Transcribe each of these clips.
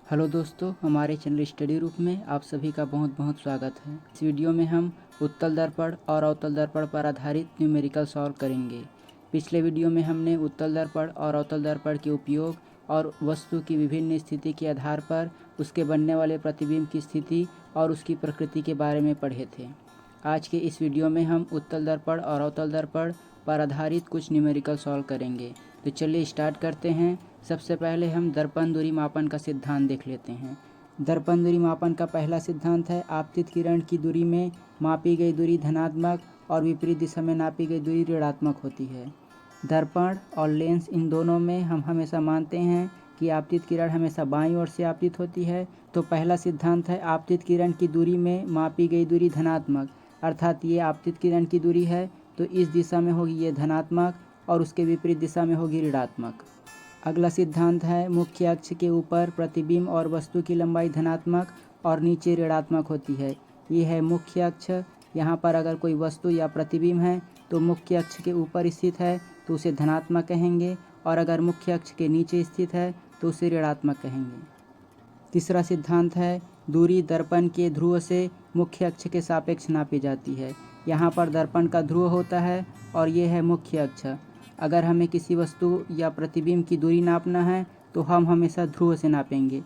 Hello दोस्तों, हमारे channel study रूप में आप सभी का बहुत बहुत स्वागत है। इस वीडियो में हम उत्तल दर्पण और अवतल दर्पण पर आधारित न्यूमेरिकल सॉल्व करेंगे। पिछले वीडियो में हमने उत्तल दर्पण और अवतल दर्पण के उपयोग और वस्तु की विभिन्न स्थिति के आधार पर उसके बनने वाले प्रतिबिंब की स्थिति और उसकी प्रकृति के बारे में पढ़े थे। आज के इस वीडियो में हम उत्तल दर्पण और अवतल दर्पण पर आधारित कुछ न्यूमेरिकल सॉल्व करेंगे। तो चलिए स्टार्ट करते हैं। सबसे पहले हम दर्पण दूरी मापन का सिद्धांत देख लेते हैं। दर्पण दूरी मापन का पहला सिद्धांत है, आपतित किरण की दूरी में मापी गई दूरी धनात्मक और विपरीत दिशा में नापी गई दूरी ऋणात्मक होती है। दर्पण और लेंस इन दोनों में हम हमेशा मानते हैं कि आपतित किरण हमेशा बाईं ओर से आपतित होती है। तो पहला सिद्धांत है, आपतित किरण की दूरी में मापी गई दूरी धनात्मक, अर्थात ये आपतित किरण की दूरी है तो इस दिशा में होगी ये धनात्मक और उसके विपरीत दिशा में होगी ऋणात्मक। अगला सिद्धांत है, मुख्य अक्ष के ऊपर प्रतिबिंब और वस्तु की लंबाई धनात्मक और नीचे ऋणात्मक होती है। ये है मुख्य अक्ष। यहाँ पर अगर कोई वस्तु या प्रतिबिंब है तो मुख्य अक्ष के ऊपर स्थित है तो उसे धनात्मक कहेंगे, और अगर मुख्य अक्ष के नीचे स्थित है तो उसे ऋणात्मक कहेंगे। तीसरा सिद्धांत है, दूरी दर्पण के ध्रुव से मुख्य अक्ष के सापेक्ष नापी जाती है। यहाँ पर दर्पण का ध्रुव होता है और ये है मुख्य अक्ष। अगर हमें किसी वस्तु या प्रतिबिंब की दूरी नापना है तो हम हमेशा ध्रुव से नापेंगे।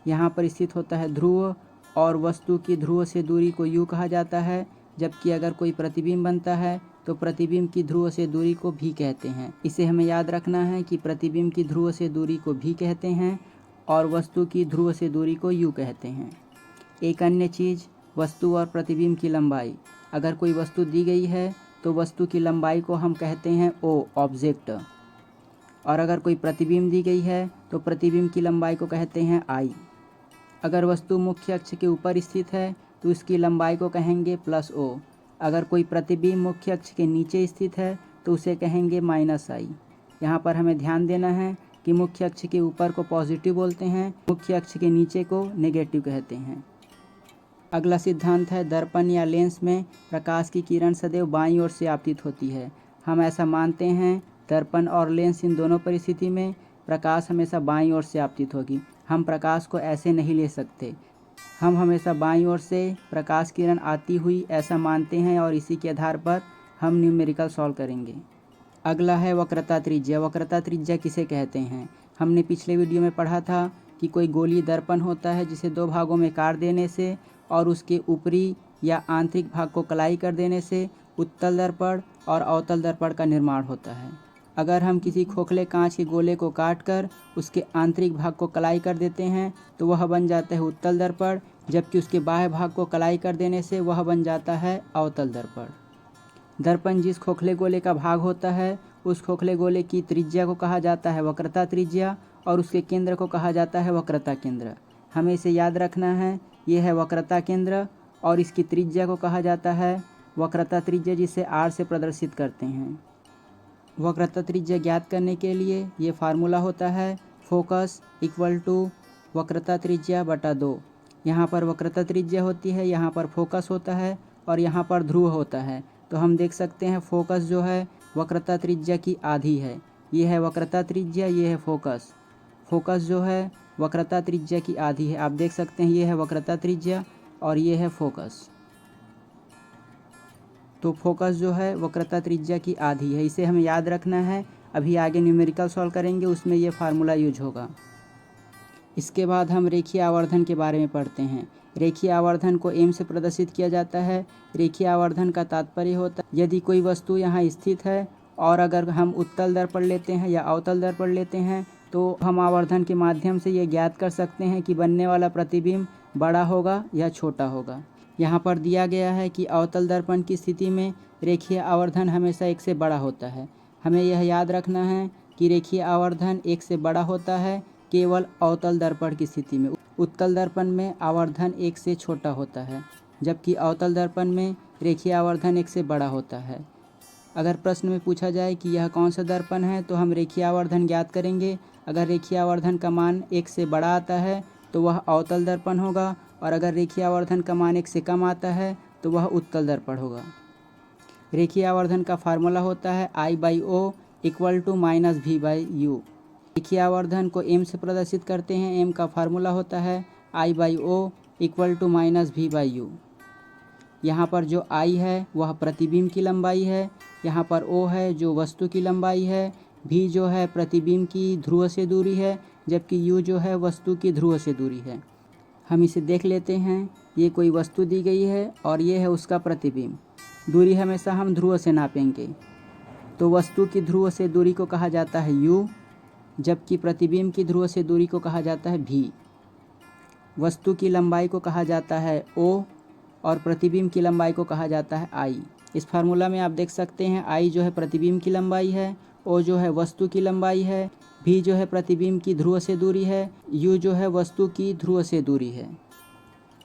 यहाँ पर स्थित होता है ध्रुव, और वस्तु की ध्रुव से दूरी को यू कहा जाता है, जबकि अगर कोई प्रतिबिंब बनता है तो प्रतिबिंब की ध्रुव से दूरी को भी कहते हैं। इसे हमें याद रखना है कि प्रतिबिंब की ध्रुव से दूरी को भी कहते हैं और वस्तु की ध्रुव से दूरी को यू कहते हैं। एक अन्य चीज़, वस्तु और प्रतिबिंब की लंबाई। अगर कोई वस्तु दी गई है तो वस्तु की लंबाई को हम कहते हैं ओ, ऑब्जेक्ट, और अगर कोई प्रतिबिंब दी गई है तो प्रतिबिंब की लंबाई को कहते हैं आई। अगर वस्तु मुख्य अक्ष के ऊपर स्थित है तो इसकी लंबाई को कहेंगे प्लस ओ। अगर कोई प्रतिबिंब मुख्य अक्ष के नीचे स्थित है तो उसे कहेंगे माइनस आई। यहाँ पर हमें ध्यान देना है कि मुख्य अक्ष के ऊपर को पॉजिटिव बोलते हैं, मुख्य अक्ष के नीचे को नेगेटिव कहते हैं। अगला सिद्धांत है, दर्पण या लेंस में प्रकाश की किरण सदैव बाईं ओर से आपतित होती है। हम ऐसा मानते हैं, दर्पण और लेंस इन दोनों परिस्थिति में प्रकाश हमेशा बाईं ओर से आपतित होगी। हम प्रकाश को ऐसे नहीं ले सकते, हम हमेशा बाईं ओर से प्रकाश किरण आती हुई ऐसा मानते हैं और इसी के आधार पर हम न्यूमेरिकल सॉल्व करेंगे। अगला है वक्रता त्रिज्या। वक्रता त्रिज्या किसे कहते हैं? हमने पिछले वीडियो में पढ़ा था कि कोई गोलीय दर्पण होता है जिसे दो भागों में काट देने से और उसके ऊपरी या आंतरिक भाग को कलाई कर देने से उत्तल दर्पण और अवतल दर्पण का निर्माण होता है। अगर हम किसी खोखले कांच के गोले को काटकर उसके आंतरिक भाग को कलाई कर देते हैं तो वह बन जाता है उत्तल दर्पण, जबकि उसके बाह्य भाग को कलाई कर देने से वह बन जाता है अवतल दर्पण। दर्पण जिस खोखले गोले का भाग होता है उस खोखले गोले की त्रिज्या को कहा जाता है वक्रता त्रिज्या, और उसके केंद्र को कहा जाता है वक्रता केंद्र। हमें इसे याद रखना है, ये है वक्रता केंद्र और इसकी त्रिज्या को कहा जाता है वक्रता त्रिज्या, जिसे आर से प्रदर्शित करते हैं। वक्रता त्रिज्या ज्ञात करने के लिए ये फार्मूला होता है, फोकस इक्वल टू वक्रता त्रिज्या बटा 2। यहाँ पर वक्रता त्रिज्या होती है, यहाँ पर फोकस होता है और यहाँ पर ध्रुव होता है। तो हम देख सकते हैं फोकस जो है वक्रता त्रिज्या की आधी है। ये है वक्रता त्रिज्या, ये है फोकस। फोकस जो है वक्रता त्रिज्या की आधी है। आप देख सकते हैं ये है वक्रता त्रिज्या और ये है फोकस। तो फोकस जो है वक्रता त्रिज्या की आधी है, इसे हमें याद रखना है। अभी आगे न्यूमेरिकल सॉल्व करेंगे, उसमें ये फार्मूला यूज होगा। इसके बाद हम रेखीय आवर्धन के बारे में पढ़ते हैं। रेखीय आवर्धन को एम से प्रदर्शित किया जाता है। रेखीय आवर्धन का तात्पर्य होता है, यदि कोई वस्तु यहाँ स्थित है और अगर हम उत्तल दर्पण लेते हैं या अवतल दर्पण लेते हैं तो हम आवर्धन के माध्यम से ये ज्ञात कर सकते हैं कि बनने वाला प्रतिबिंब बड़ा होगा या छोटा होगा। यहाँ पर दिया गया है कि अवतल दर्पण की स्थिति में रेखीय आवर्धन हमेशा 1 से बड़ा होता है। हमें यह याद रखना है कि रेखीय आवर्धन 1 से बड़ा होता है केवल अवतल दर्पण की स्थिति में। उत्तल दर्पण में आवर्धन 1 से छोटा होता है, जबकि अवतल दर्पण में रेखीय आवर्धन 1 से बड़ा होता है। अगर प्रश्न में पूछा जाए कि यह कौन सा दर्पण है तो हम रेखीय आवर्धन ज्ञात करेंगे। अगर रेखीय आवर्धन का मान 1 से बड़ा आता है तो वह अवतल दर्पण होगा, और अगर रेखीय आवर्धन का मान 1 से कम आता है तो वह उत्तल दर्पण होगा। रेखीय आवर्धन का फार्मूला होता है I/O इक्वल टू -V/U। रेखीय आवर्धन को m से प्रदर्शित करते हैं। m का फार्मूला होता है I/O equal to minus V/U। यहाँ पर जो I है वह प्रतिबिंब की लंबाई है, यहाँ पर O है जो वस्तु की लंबाई है, V जो है प्रतिबिंब की ध्रुव से दूरी है, जबकि U जो है वस्तु की ध्रुव से दूरी है। हम इसे देख लेते हैं। ये कोई वस्तु दी गई है और ये है उसका प्रतिबिंब। दूरी हमेशा हम ध्रुव से नापेंगे, तो वस्तु की ध्रुव से दूरी को कहा जाता है U, जबकि प्रतिबिंब की ध्रुव से दूरी को कहा जाता है V। वस्तु की लंबाई को कहा जाता है O और प्रतिबिंब की लंबाई को कहा जाता है I। इस फार्मूला में आप देख सकते हैं I जो है प्रतिबिंब की लंबाई है, O जो है वस्तु की लंबाई है, V जो है प्रतिबिंब की ध्रुव से दूरी है, U जो है वस्तु की ध्रुव से दूरी है।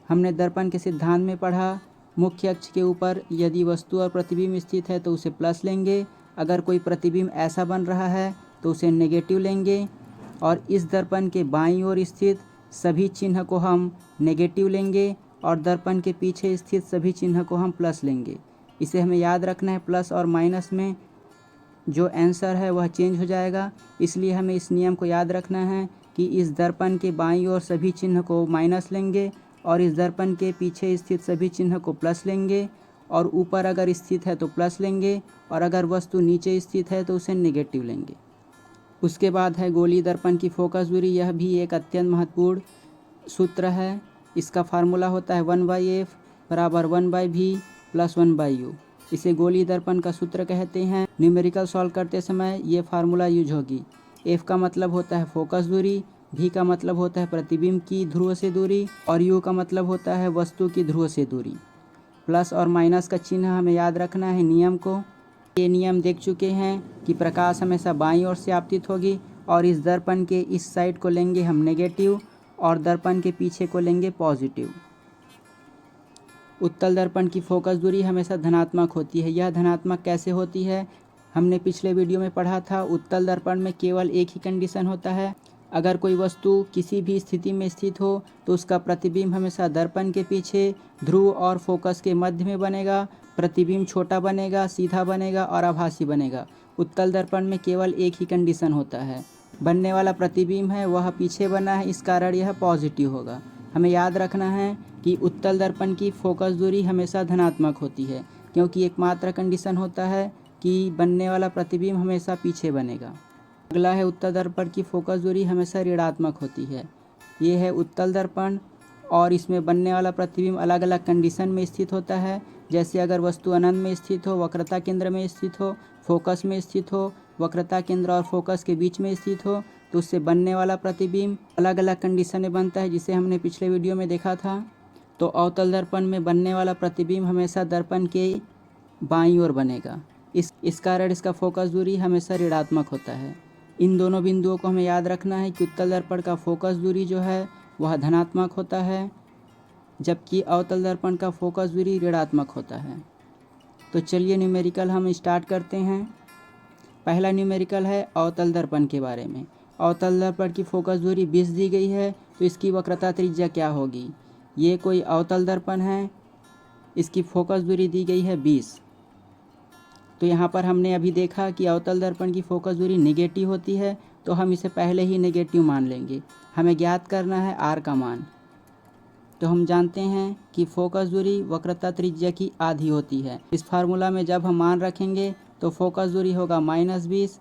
हमने दर्पण के सिद्धांत में पढ़ा, मुख्य अक्ष के ऊपर यदि वस्तु और प्रतिबिंब स्थित है तो उसे प्लस लेंगे, अगर कोई प्रतिबिंब ऐसा बन रहा है तो उसे नेगेटिव लेंगे, और इस दर्पण के बाईं ओर स्थित सभी चिन्ह को हम नेगेटिव लेंगे और दर्पण के पीछे स्थित सभी चिन्ह को हम प्लस लेंगे। इसे हमें याद रखना है, प्लस और माइनस में जो आंसर है वह चेंज हो जाएगा, इसलिए हमें इस नियम को याद रखना है कि इस दर्पण के बाईं ओर सभी चिन्ह को माइनस लेंगे और इस दर्पण के पीछे स्थित सभी चिन्ह को प्लस लेंगे, और ऊपर अगर स्थित है तो प्लस लेंगे और अगर वस्तु नीचे स्थित है तो उसे नेगेटिव लेंगे। उसके बाद है गोलीय दर्पण की फोकस दूरी। यह भी एक अत्यंत महत्वपूर्ण सूत्र है। इसका फार्मूला होता है 1/f बराबर 1/v प्लस 1/u। इसे गोलीय दर्पण का सूत्र कहते हैं। न्यूमेरिकल सॉल्व करते समय ये फार्मूला यूज होगी। f का मतलब होता है फोकस दूरी, v का मतलब होता है प्रतिबिंब की ध्रुव से दूरी और u का मतलब होता है वस्तु की ध्रुव से दूरी। प्लस और माइनस का चिन्ह हमें याद रखना है नियम को। ये नियम देख चुके हैं कि प्रकाश हमेशा बाईं ओर से आपतित होगी और इस दर्पण के इस साइड को लेंगे हम नेगेटिव और दर्पण के पीछे को लेंगे पॉजिटिव। उत्तल दर्पण की फोकस दूरी हमेशा धनात्मक होती है। यह धनात्मक कैसे होती है? हमने पिछले वीडियो में पढ़ा था। उत्तल दर्पण में केवल एक ही कंडीशन होता है, अगर कोई वस्तु किसी भी स्थिति में स्थित हो तो उसका प्रतिबिंब हमेशा दर्पण के पीछे ध्रुव और फोकस के मध्य में बनेगा। प्रतिबिंब छोटा बनेगा, सीधा बनेगा और आभासी बनेगा। उत्तल दर्पण में केवल एक ही कंडीशन होता है, बनने वाला प्रतिबिंब है वह पीछे बना है, इस कारण यह पॉजिटिव होगा। हमें याद रखना है कि उत्तल दर्पण की फोकस दूरी हमेशा धनात्मक होती है, क्योंकि एकमात्र कंडीशन होता है कि बनने वाला प्रतिबिंब हमेशा पीछे बनेगा। अगला है उत्तल दर्पण की फोकस दूरी हमेशा ऋणात्मक होती है। ये है उत्तल दर्पण और इसमें बनने वाला प्रतिबिंब अलग अलग कंडीशन में स्थित होता है। जैसे अगर वस्तु अनंत में स्थित हो, वक्रता केंद्र में स्थित हो, फोकस में स्थित हो, वक्रता केंद्र और फोकस के बीच में स्थित हो, तो उससे बनने वाला प्रतिबिंब अलग अलग कंडीशन में बनता है, जिसे हमने पिछले वीडियो में देखा था। तो अवतल दर्पण में बनने वाला प्रतिबिंब हमेशा दर्पण के बाईं ओर बनेगा। इस कारण इसका फोकस दूरी हमेशा ऋणात्मक होता है। इन दोनों बिंदुओं को हमें याद रखना है कि उत्तल दर्पण का फोकस दूरी जो है वह धनात्मक होता है, जबकि अवतल दर्पण का फोकस दूरी ऋणात्मक होता है। तो चलिए न्यूमेरिकल हम स्टार्ट करते हैं। पहला न्यूमेरिकल है अवतल दर्पण के बारे में। अवतल दर्पण की फोकस दूरी 20 दी गई है, तो इसकी वक्रता त्रिज्या क्या होगी? ये कोई अवतल दर्पण है, इसकी फोकस दूरी दी गई है 20। तो यहाँ पर हमने अभी देखा कि अवतल दर्पण की फोकस दूरी नेगेटिव होती है, तो हम इसे पहले ही नेगेटिव मान लेंगे। हमें ज्ञात करना है r का मान। तो हम जानते हैं कि फोकस दूरी वक्रता त्रिज्या की आधी होती है। इस फार्मूला में जब हम मान रखेंगे तो फोकस दूरी होगा -20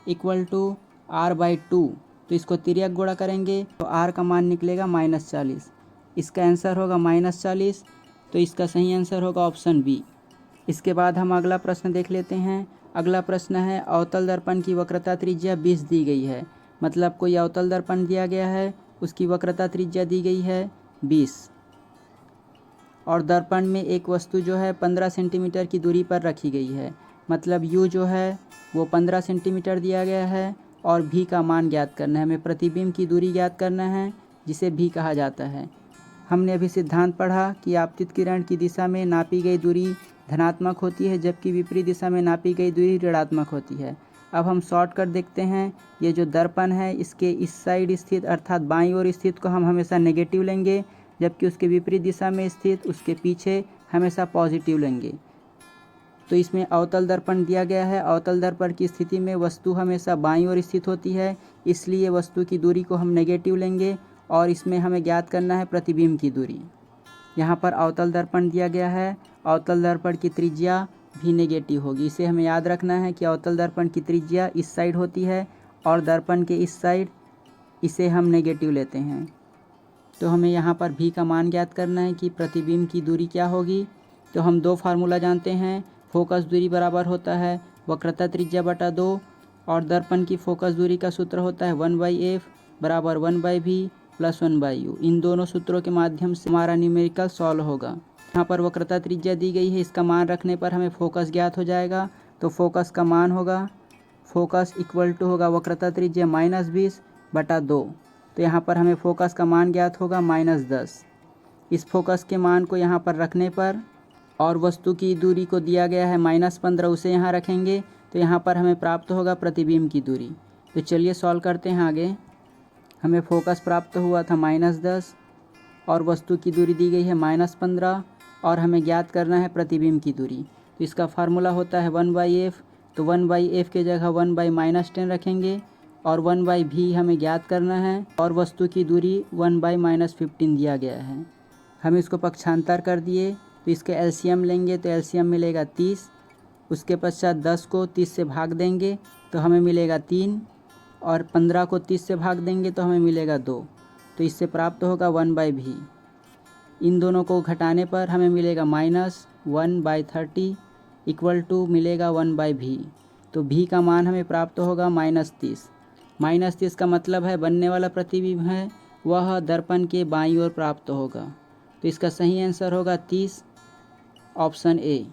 इक्वल टू r/2। तो इसको तिर्यक गुणा करेंगे तो r का मान निकलेगा -40। इसका आंसर होगा -40, तो इसका सही आंसर होगा ऑप्शन बी। इसके बाद हम अगला प्रश्न देख लेते हैं। अगला प्रश्न है अवतल दर्पण की वक्रता त्रिज्या 20 दी गई है, मतलब कोई अवतल दर्पण दिया गया है, उसकी वक्रता त्रिज्या दी गई है 20 और दर्पण में एक वस्तु जो है 15 सेंटीमीटर की दूरी पर रखी गई है, मतलब u जो है वो 15 सेंटीमीटर दिया गया है और v का मान ज्ञात करना है। हमें प्रतिबिंब की दूरी ज्ञात करना है, जिसे v कहा जाता है। हमने अभी सिद्धांत पढ़ा कि आपतित किरण की दिशा में नापी गई दूरी धनात्मक होती है, जबकि विपरीत दिशा में नापी गई दूरी ऋणात्मक होती है। अब हम शॉर्टकट देखते हैं। ये जो दर्पण है इसके इस साइड स्थित अर्थात बाईं ओर स्थित को हम हमेशा नेगेटिव लेंगे, जबकि उसके विपरीत दिशा में स्थित उसके पीछे हमेशा पॉजिटिव लेंगे। तो इसमें अवतल दर्पण दिया गया है। अवतल दर्पण की स्थिति में वस्तु हमेशा बाईं ओर स्थित होती है, इसलिए वस्तु की दूरी को हम नेगेटिव लेंगे और इसमें हमें ज्ञात करना है प्रतिबिंब की दूरी। यहाँ पर अवतल दर्पण दिया गया है, अवतल दर्पण की त्रिज्या भी नेगेटिव होगी। इसे हमें याद रखना है कि अवतल दर्पण की त्रिज्या इस साइड होती है और दर्पण के इस साइड इसे हम नेगेटिव लेते हैं। तो हमें यहाँ पर भी का मान ज्ञात करना है कि प्रतिबिंब की दूरी क्या होगी। तो हम दो फार्मूला जानते हैं, फोकस दूरी बराबर होता है वक्रता त्रिज्या बटा 2 और दर्पण की फोकस दूरी का सूत्र होता है 1/f बराबर 1/v प्लस 1/u। इन दोनों सूत्रों के माध्यम से हमारा न्यूमेरिकल सॉल्व होगा। यहाँ पर वक्रता त्रिज्या दी गई है, इसका मान रखने पर हमें फोकस ज्ञात हो जाएगा। तो फोकस का मान होगा, फोकस इक्वल टू होगा वक्रता त्रिज्या -20 बटा 2। तो यहाँ पर हमें फोकस का मान ज्ञात होगा -10। इस फोकस के मान को यहाँ पर रखने पर और वस्तु की दूरी को दिया गया है -15, उसे यहाँ रखेंगे तो यहाँ पर हमें प्राप्त होगा प्रतिबिंब की दूरी। तो चलिए सॉल्व करते हैं आगे। हमें फोकस प्राप्त हुआ था -10 और वस्तु की दूरी दी गई है -15 और हमें ज्ञात करना है प्रतिबिंब की दूरी। तो इसका फार्मूला होता है 1/f। तो 1/f के जगह 1/-10 रखेंगे और 1/v हमें ज्ञात करना है और वस्तु की दूरी 1/-15 दिया गया है। हम इसको पक्षांतर कर दिए तो इसके एलसीएम लेंगे तो एलसीएम मिलेगा 30। उसके पश्चात 10 को 30 से भाग देंगे तो हमें मिलेगा 3 और 15 को 30 से भाग देंगे तो हमें मिलेगा 2। तो इससे प्राप्त होगा 1/v। इन दोनों को घटाने पर हमें मिलेगा -1/30 इक्वल टू मिलेगा 1/v। तो v का मान हमें प्राप्त होगा -30। -30 का मतलब है बनने वाला प्रतिबिंब है वह दर्पण के बाईं ओर प्राप्त होगा। तो इसका सही आंसर होगा 30, ऑप्शन ए।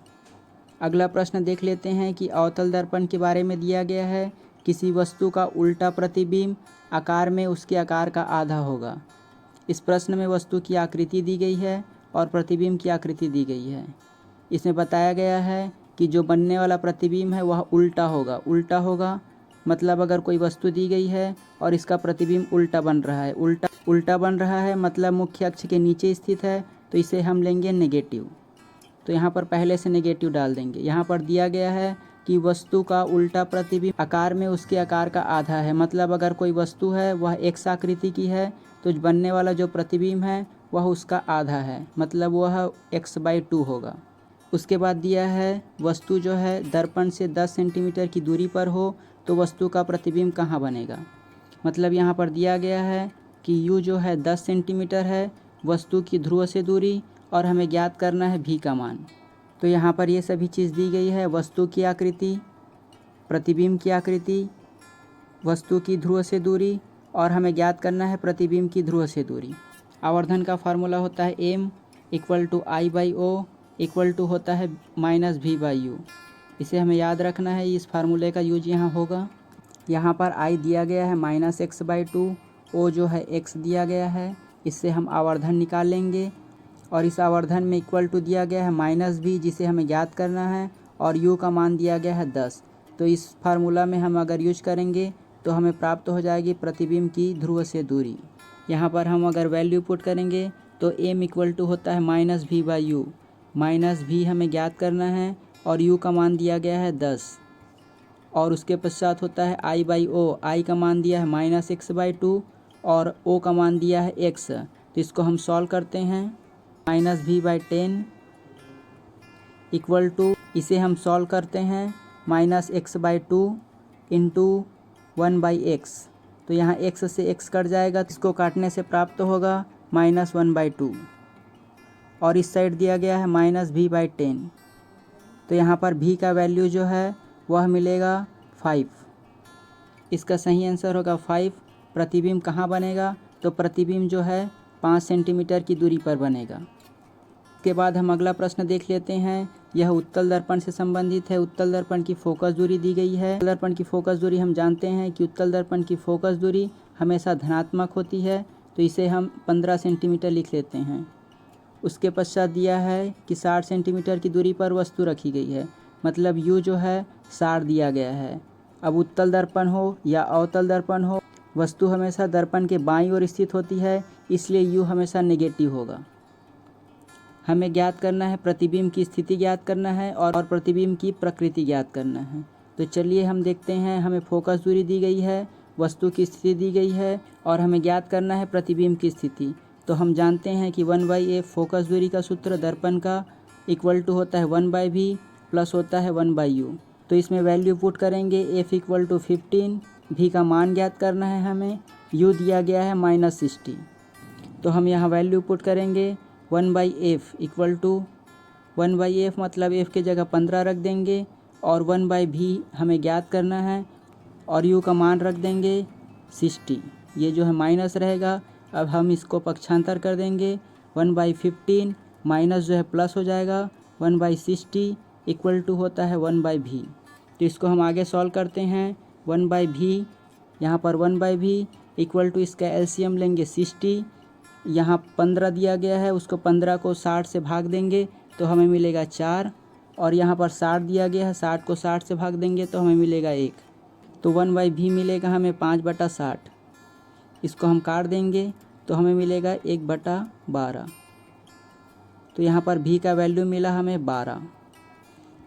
अगला प्रश्न देख लेते हैं कि अवतल दर्पण के बारे में दिया गया है, किसी वस्तु का उल्टा प्रतिबिंब आकार में उसके आकार का आधा होगा। इस प्रश्न में वस्तु की आकृति दी गई है और प्रतिबिंब की आकृति दी गई है। इसमें बताया गया है कि जो बनने वाला प्रतिबिंब है वह उल्टा होगा। उल्टा होगा मतलब अगर कोई वस्तु दी गई है और इसका प्रतिबिंब उल्टा बन रहा है, उल्टा बन रहा है मतलब मुख्य अक्ष के नीचे स्थित है, तो इसे हम लेंगे नेगेटिव। तो यहाँ पर पहले से नेगेटिव डाल देंगे। यहाँ पर दिया गया है कि वस्तु का उल्टा प्रतिबिंब आकार में उसके आकार का आधा है, मतलब अगर कोई वस्तु है वह एक्स आकृति की है तो बनने वाला जो प्रतिबिंब है वह उसका आधा है, मतलब वह x/2 होगा। उसके बाद दिया है वस्तु जो है दर्पण से 10 सेंटीमीटर की दूरी पर हो तो वस्तु का प्रतिबिंब कहाँ बनेगा। मतलब यहाँ पर दिया गया है कि u जो है 10 सेंटीमीटर है वस्तु की ध्रुव से दूरी और हमें ज्ञात करना है v का मान। तो यहाँ पर ये सभी चीज़ दी गई है, वस्तु की आकृति, प्रतिबिंब की आकृति, वस्तु की ध्रुव से दूरी और हमें ज्ञात करना है प्रतिबिंब की ध्रुव से दूरी। आवर्धन का फार्मूला होता है m = I/O = होता है -v/u। इसे हमें याद रखना है, इस फार्मूले का यूज यहाँ होगा। यहाँ पर I दिया गया है -x/2, O जो है x दिया गया है, इससे हम आवर्धन निकाल लेंगे और इस आवर्धन में इक्वल टू दिया गया है -v जिसे हमें ज्ञात करना है और u का मान दिया गया है 10। तो इस फार्मूला में हम अगर यूज करेंगे तो हमें प्राप्त हो जाएगी प्रतिबिंब की ध्रुव से दूरी। यहाँ पर हम अगर वैल्यू पुट करेंगे तो m = होता है -v/u। -v हमें ज्ञात करना है और u का मान दिया गया है 10 और उसके पश्चात होता है I/O। I का मान दिया है -x/2 और O का मान दिया है x। तो इसको हम सॉल्व करते हैं। -v/10 इक्वल टू, इसे हम सॉल्व करते हैं -x/2 × 1/x। तो यहाँ x से x कट जाएगा, तो इसको काटने से प्राप्त होगा -1/2 और इस साइड दिया गया है -v/10। तो यहाँ पर v का वैल्यू जो है वह मिलेगा 5। इसका सही आंसर होगा 5। प्रतिबिंब कहाँ बनेगा, तो प्रतिबिंब जो है 5 सेंटीमीटर की दूरी पर बनेगा। इसके बाद हम अगला प्रश्न देख लेते हैं। यह उत्तल दर्पण से संबंधित है। उत्तल दर्पण की फोकस दूरी दी गई है। उत्तल दर्पण की फोकस दूरी हम जानते हैं कि उत्तल दर्पण की फोकस दूरी हमेशा धनात्मक होती है, तो इसे हम 15 सेंटीमीटर लिख लेते हैं। उसके पश्चात दिया है कि 60 सेंटीमीटर की दूरी पर वस्तु रखी गई है, मतलब u जो है 60 दिया गया है। अब उत्तल दर्पण हो या अवतल दर्पण हो, वस्तु हमेशा दर्पण के बाईं ओर स्थित होती है, इसलिए u हमेशा नेगेटिव होगा। हमें ज्ञात करना है, प्रतिबिंब की स्थिति ज्ञात करना है और प्रतिबिंब की प्रकृति ज्ञात करना है। तो चलिए हम देखते हैं। हमें फोकस दूरी दी गई है, वस्तु की स्थिति दी गई है और हमें ज्ञात करना है प्रतिबिंब की स्थिति। तो हम जानते हैं कि 1/f फोकस दूरी का सूत्र दर्पण का इक्वल टू होता है 1/v प्लस होता है 1/u। तो इसमें वैल्यू पुट करेंगे। f इक्वल टू 15, v का मान ज्ञात करना है हमें, u दिया गया है -60। तो हम यहाँ वैल्यू पुट करेंगे। 1/f इक्वल टू 1/f मतलब f के जगह 15 रख देंगे और 1/v हमें ज्ञात करना है और u का मान रख देंगे 60। ये जो है माइनस रहेगा। अब हम इसको पक्षांतर कर देंगे। 1/15 माइनस जो है प्लस हो जाएगा। 1/60 इक्वल टू होता है 1/v। तो इसको हम आगे सॉल्व करते हैं। 1/v, यहाँ पर 1/v इक्वल टू इसका एलसीएम लेंगे 60। यहाँ 15 दिया गया है, उसको 15 को 60 से भाग देंगे तो हमें मिलेगा 4 और यहाँ पर 60 दिया गया है, 60 को 60 से भाग देंगे तो हमें मिलेगा 1। तो 1/v मिलेगा हमें 5/60। इसको हम काट देंगे तो हमें मिलेगा 1/12। तो यहाँ पर v का वैल्यू मिला हमें 12।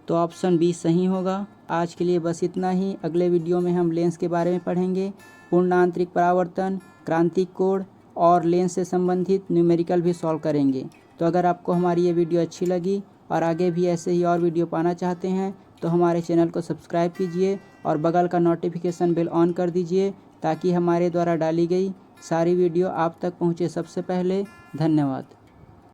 तो ऑप्शन बी सही होगा। आज के लिए बस इतना ही। अगले वीडियो में हम लेंस के बारे में पढ़ेंगे, पूर्ण आंतरिक परावर्तन, क्रांतिक कोण और लेंस से संबंधित न्यूमेरिकल भी सॉल्व करेंगे। तो अगर आपको हमारी ये वीडियो अच्छी लगी और आगे भी ऐसे ही और वीडियो पाना चाहते हैं तो हमारे चैनल को सब्सक्राइब कीजिए और बगल का नोटिफिकेशन बेल ऑन कर दीजिए ताकि हमारे द्वारा डाली गई सारी वीडियो आप तक पहुँचे सबसे पहले। धन्यवाद।